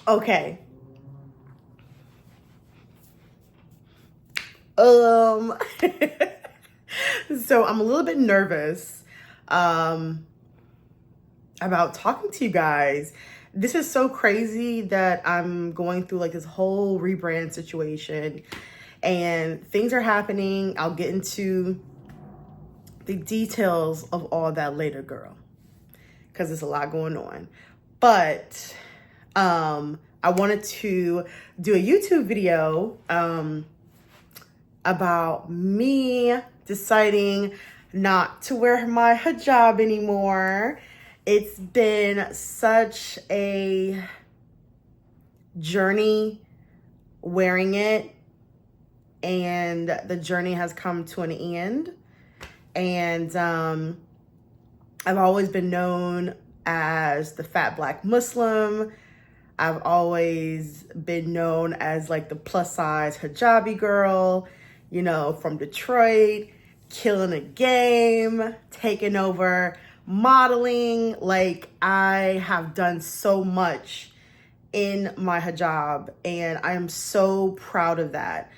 Okay. Um, so I'm a little bit nervous about talking to you guys. This is so crazy that I'm going through like this whole rebrand situation and things are happening. I'll get into the details of all that later, girl, because there's a lot going on. But I wanted to do a YouTube video about me deciding not to wear my hijab anymore. It's been such a journey wearing it, and the journey has come to an end. And I've always been known as the fat Black Muslim. I've always been known as like the plus size hijabi girl, you know, from Detroit, killing a game, taking over modeling. Like, I have done so much in my hijab, and I am so proud of that.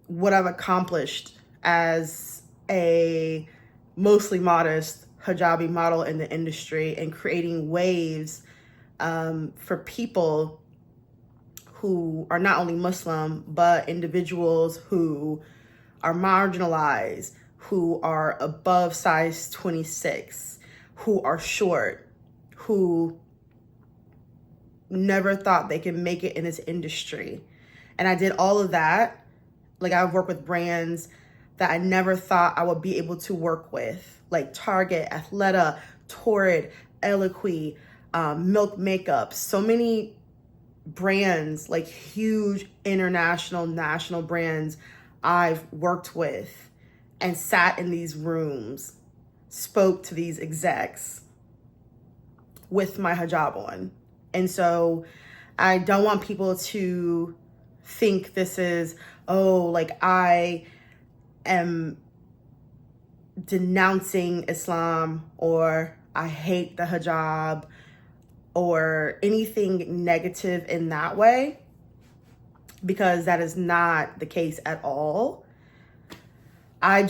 What I've accomplished as a mostly modest hijabi model in the industry and creating waves for people who are not only Muslim, but individuals who are marginalized, who are above size 26, who are short, who never thought they could make it in this industry. And I did all of that. Like, I've worked with brands that I never thought I would be able to work with, like Target, Athleta, Torrid, Eloquii, Milk Makeup, so many brands, like huge international, national brands I've worked with and sat in these rooms, spoke to these execs with my hijab on. And so I don't want people to think this is, oh, like I am denouncing Islam or I hate the hijab or anything negative in that way, because that is not the case at all. I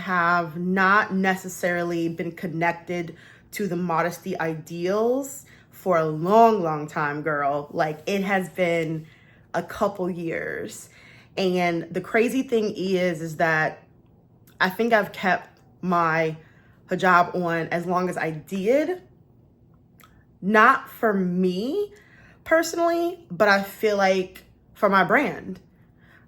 have not necessarily been connected to the modesty ideals for a long, long time, girl. Like, it has been a couple years. And the crazy thing is that I think I've kept my hijab on as long as I did, not for me personally, but I feel like for my brand.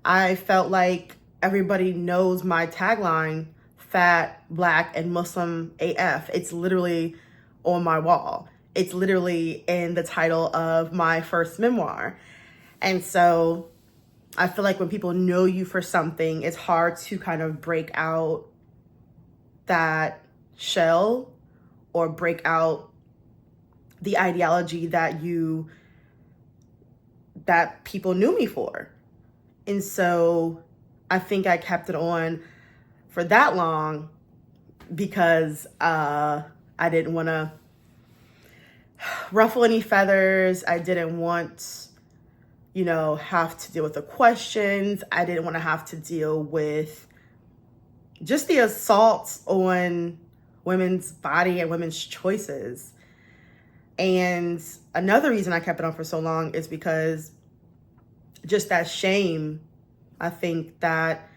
I felt like everybody knows my tagline, fat, Black, and Muslim AF. It's literally on my wall. It's literally in the title of my first memoir. And so I feel like when people know you for something, it's hard to kind of break out that shell or break out the ideology that people knew me for. And so I think I kept it on for that long because I didn't want to ruffle any feathers. I didn't want, have to deal with the questions. I didn't want to have to deal with just the assaults on women's body and women's choices. And another reason I kept it on for so long is because just that shame, I think, that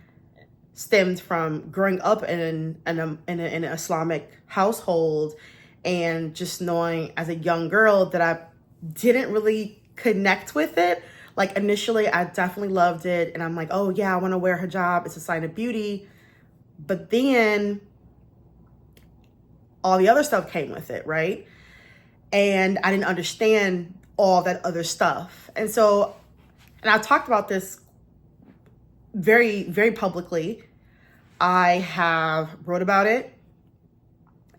stemmed from growing up in an Islamic household and just knowing as a young girl that I didn't really connect with it. Like, initially, I definitely loved it. And I'm like, oh yeah, I want to wear hijab. It's a sign of beauty. But then all the other stuff came with it, right? And I didn't understand all that other stuff. And I talked about this very, very publicly. I have wrote about it,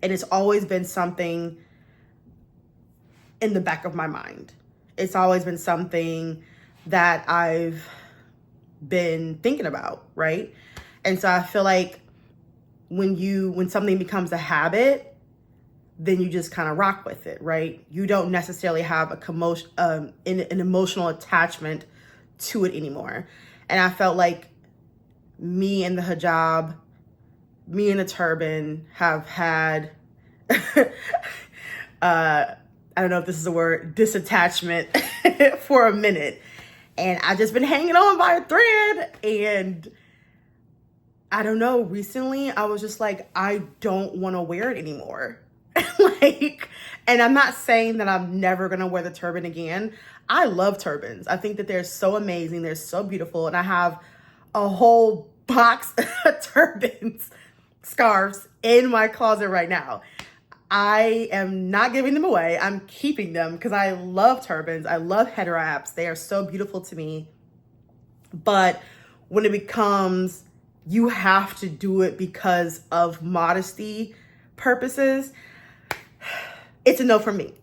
and it's always been something in the back of my mind. It's always been something that I've been thinking about, right? And so I feel like when something becomes a habit, then you just kind of rock with it, right? You don't necessarily have an emotional attachment to it anymore. And I felt like me and the hijab, me and the turban have had, I don't know if this is a word, disattachment for a minute. And I've just been hanging on by a thread. And I don't know, recently I was just like, I don't want to wear it anymore. And I'm not saying that I'm never going to wear the turban again. I love turbans. I think that they're so amazing. They're so beautiful. And I have a whole box of turbans, scarves in my closet right now. I am not giving them away. I'm keeping them because I love turbans. I love head wraps. They are so beautiful to me. But when it becomes, you have to do it because of modesty purposes, it's a no for me.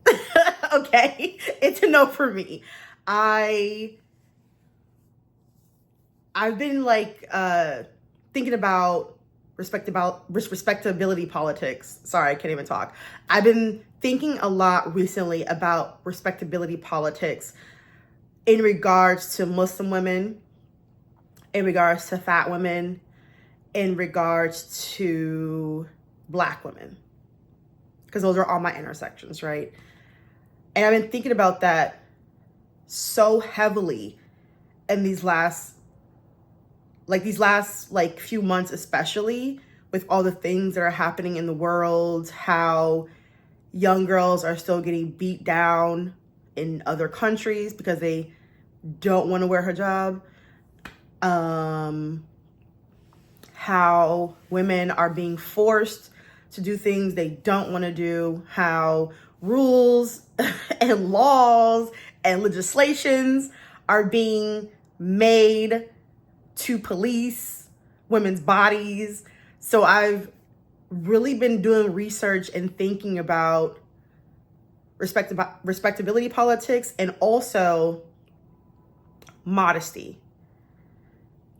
Okay? It's a no for me. I've been like thinking about respectability politics. Sorry, I can't even talk. I've been thinking a lot recently about respectability politics in regards to Muslim women, in regards to fat women, in regards to Black women, because those are all my intersections, right? And I've been thinking about that so heavily in these last few months, especially with all the things that are happening in the world, how young girls are still getting beat down in other countries because they don't want to wear hijab, how women are being forced to do things they don't want to do, how rules and laws and legislations are being made to police women's bodies. So I've really been doing research and thinking about respectability politics and also modesty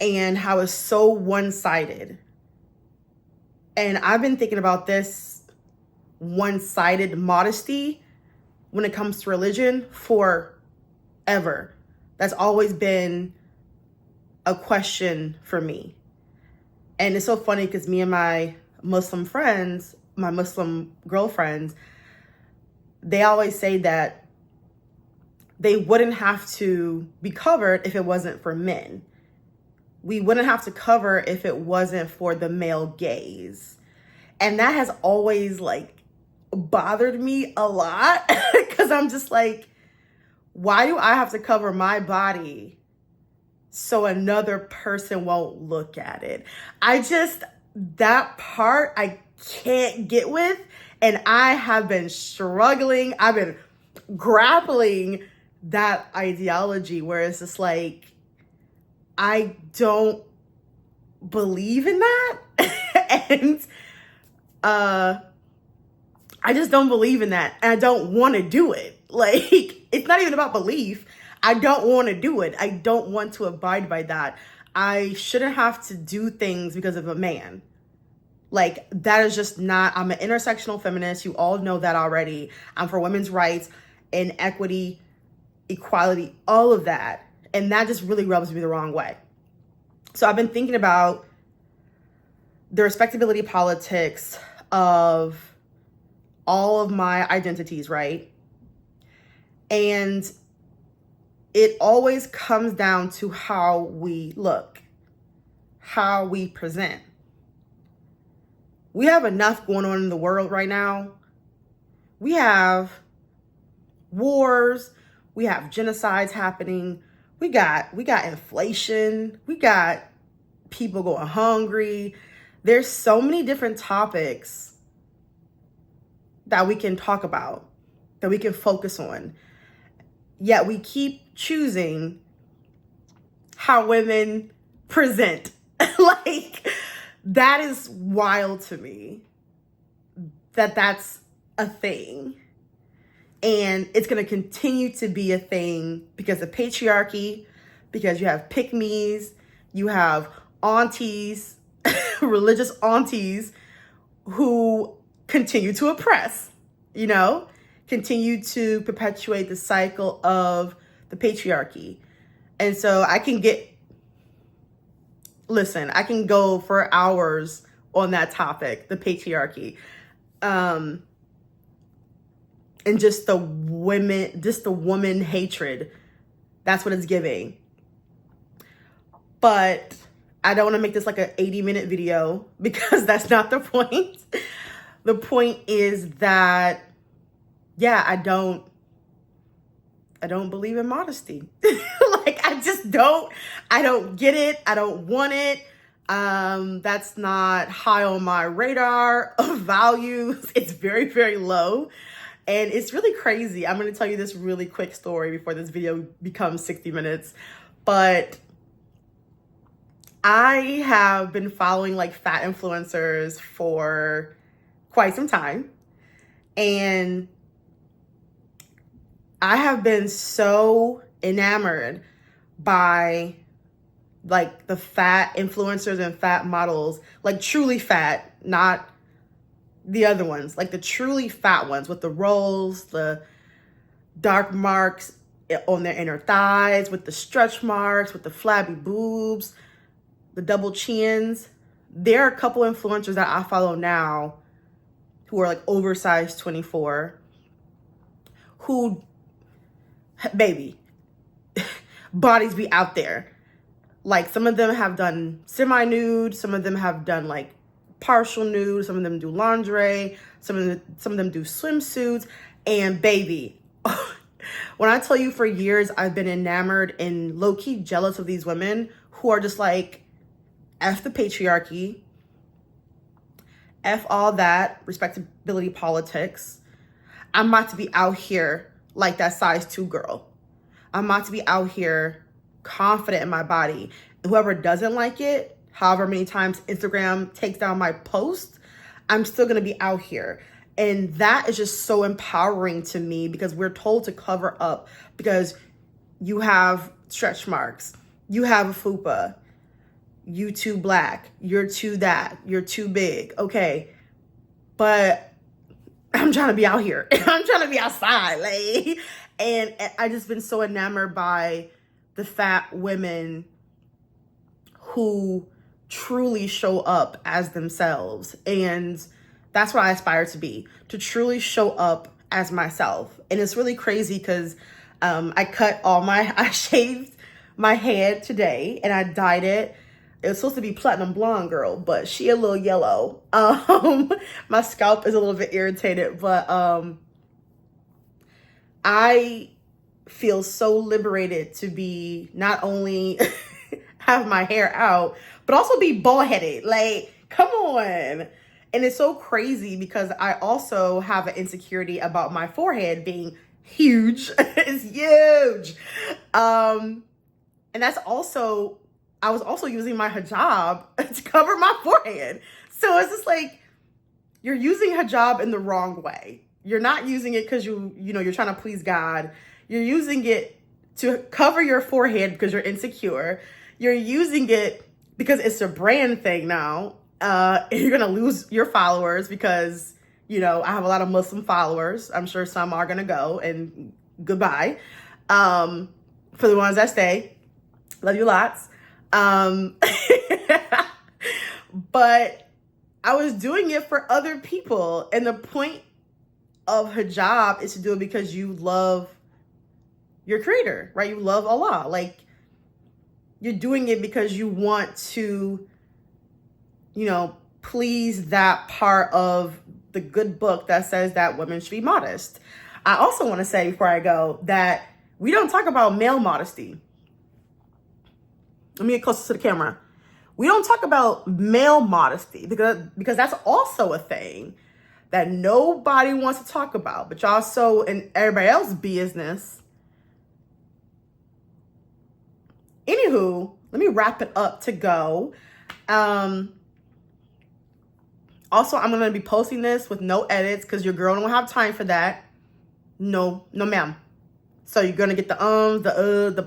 and how it's so one-sided. And I've been thinking about this one-sided modesty when it comes to religion forever. That's always been a question for me. And it's so funny because me and my Muslim friends, my Muslim girlfriends, they always say that they wouldn't have to be covered if it wasn't for men. We wouldn't have to cover if it wasn't for the male gaze. And that has always bothered me a lot because I'm just like, why do I have to cover my body so another person won't look at it? That part I can't get with. And I have been struggling. I've been grappling that ideology where it's just like, I don't believe in that. And I just don't believe in that. And I don't want to do it. It's not even about belief. I don't want to do it. I don't want to abide by that. I shouldn't have to do things because of a man. That is just not, I'm an intersectional feminist. You all know that already. I'm for women's rights and equity, equality, all of that. And that just really rubs me the wrong way. So I've been thinking about the respectability politics of all of my identities, right? And it always comes down to how we look, how we present. We have enough going on in the world right now. We have wars, we have genocides happening, we got inflation, we got people going hungry. There's so many different topics that we can talk about, that we can focus on. Yet we keep choosing how women present. That is wild to me, that's a thing. And it's going to continue to be a thing because of patriarchy, because you have pick-me's, you have aunties, religious aunties who continue to oppress. you know, continue to perpetuate the cycle of the patriarchy. And so I can go for hours on that topic, the patriarchy. And just the woman hatred. That's what it's giving. But I don't want to make this like an 80-minute video because that's not the point. The point is that, yeah, I don't believe in modesty. Like, I don't get it. I don't want it. That's not high on my radar of values. It's very, very low. And it's really crazy. I'm going to tell you this really quick story before this video becomes 60 minutes. But I have been following like fat influencers for quite some time. And I have been so enamored by like the fat influencers and fat models, like truly fat, not the other ones, like the truly fat ones with the rolls, the dark marks on their inner thighs, with the stretch marks, with the flabby boobs, the double chins. There are a couple influencers that I follow now who are like oversized 24, who, baby, bodies be out there. Like, some of them have done semi-nude, some of them have done like partial nude, some of them do lingerie, some of them do swimsuits. And baby, when I tell you, for years I've been enamored and low-key jealous of these women who are just like, F the patriarchy, F all that respectability politics. I'm about to be out here like that size 2 girl. I'm about to be out here confident in my body. Whoever doesn't like it, however many times Instagram takes down my post, I'm still going to be out here. And that is just so empowering to me, because we're told to cover up because you have stretch marks, you have a fupa, you too black, you're too that, you're too big. Okay. But I'm trying to be out here. I'm trying to be outside. Like, and I just been so enamored by the fat women who truly show up as themselves. And that's what I aspire to be, to truly show up as myself. And it's really crazy because I shaved my head today and I dyed it. It was supposed to be platinum blonde, girl, but she a little yellow. My scalp is a little bit irritated, but I feel so liberated to be not only have my hair out, but also be bald-headed. Like, come on. And it's so crazy because I also have an insecurity about my forehead being huge. It's huge. And that's also, I was also using my hijab to cover my forehead. So it's just like, you're using hijab in the wrong way. You're not using it because you're trying to please God. You're using it to cover your forehead because you're insecure. You're using it because it's a brand thing now. And you're going to lose your followers because, I have a lot of Muslim followers. I'm sure some are going to go, and goodbye. For the ones that stay, love you lots. But I was doing it for other people. And the point of hijab is to do it because you love your creator, right? You love Allah. Like, you're doing it because you want to, please that part of the good book that says that women should be modest. I also want to say before I go that we don't talk about male modesty. Let me get closer to the camera. We don't talk about male modesty because that's also a thing that nobody wants to talk about, but y'all so in everybody else's business. Anywho, let me wrap it up to go. Also, I'm going to be posting this with no edits because your girl don't have time for that. No, ma'am. So you're going to get the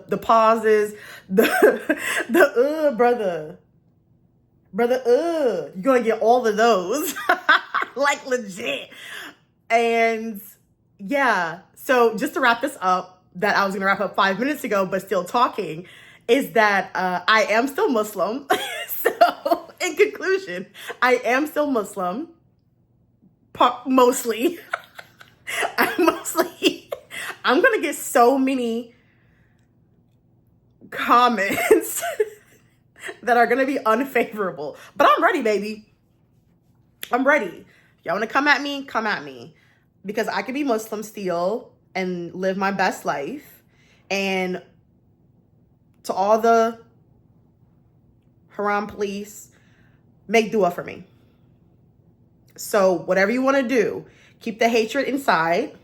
the pauses, brother. You're going to get all of those. Like, legit. And yeah, so just to wrap this up, that I was going to wrap up 5 minutes ago, but still talking, is that I am still Muslim. So in conclusion, I am still Muslim, mostly. I'm going to get so many comments that are going to be unfavorable, but I'm ready, baby. I'm ready. Y'all want to come at me? Come at me. Because I can be Muslim still and live my best life. And to all the haram police, make dua for me. So whatever you want to do, keep the hatred inside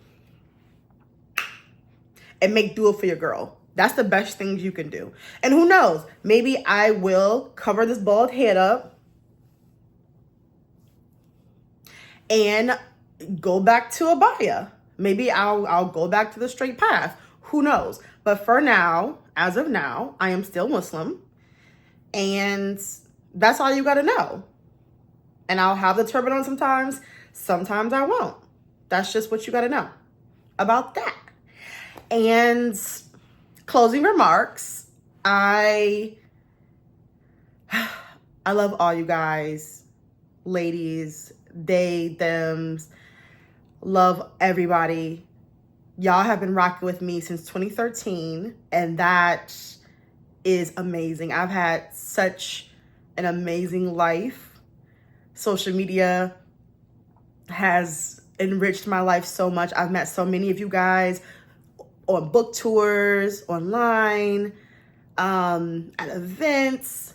and make dua for your girl. That's the best things you can do. And who knows, maybe I will cover this bald head up and go back to abaya. Maybe I'll go back to the straight path. Who knows? But for now, as of now, I am still Muslim. And that's all you got to know. And I'll have the turban on sometimes. Sometimes I won't. That's just what you got to know about that. And closing remarks. I love all you guys, ladies, they, thems. Love everybody. Y'all have been rocking with me since 2013, and that is amazing. I've had such an amazing life. Social media has enriched my life so much. I've met so many of you guys on book tours, online, at events,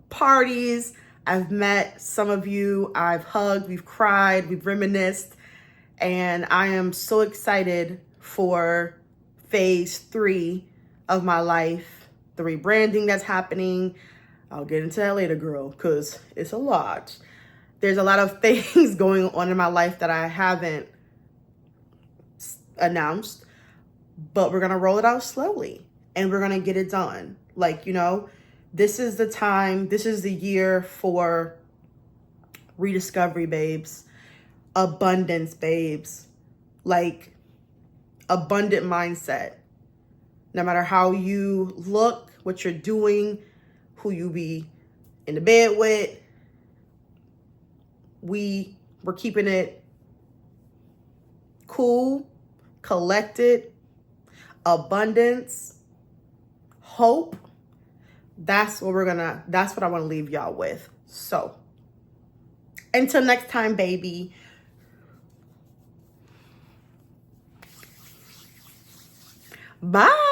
parties. I've met some of you. I've hugged, we've cried, we've reminisced. And I am so excited for phase 3 of my life, the rebranding that's happening. I'll get into that later, girl, because it's a lot. There's a lot of things going on in my life that I haven't announced, but we're going to roll it out slowly and we're going to get it done. Like, you know, this is the time, this is the year for rediscovery, babes. Abundance, babes. Like, abundant mindset. No matter how you look, what you're doing, who you be in the bed with, we're keeping it cool, collected, abundance, hope. That's what I want to leave y'all with. So, until next time, baby. Bye.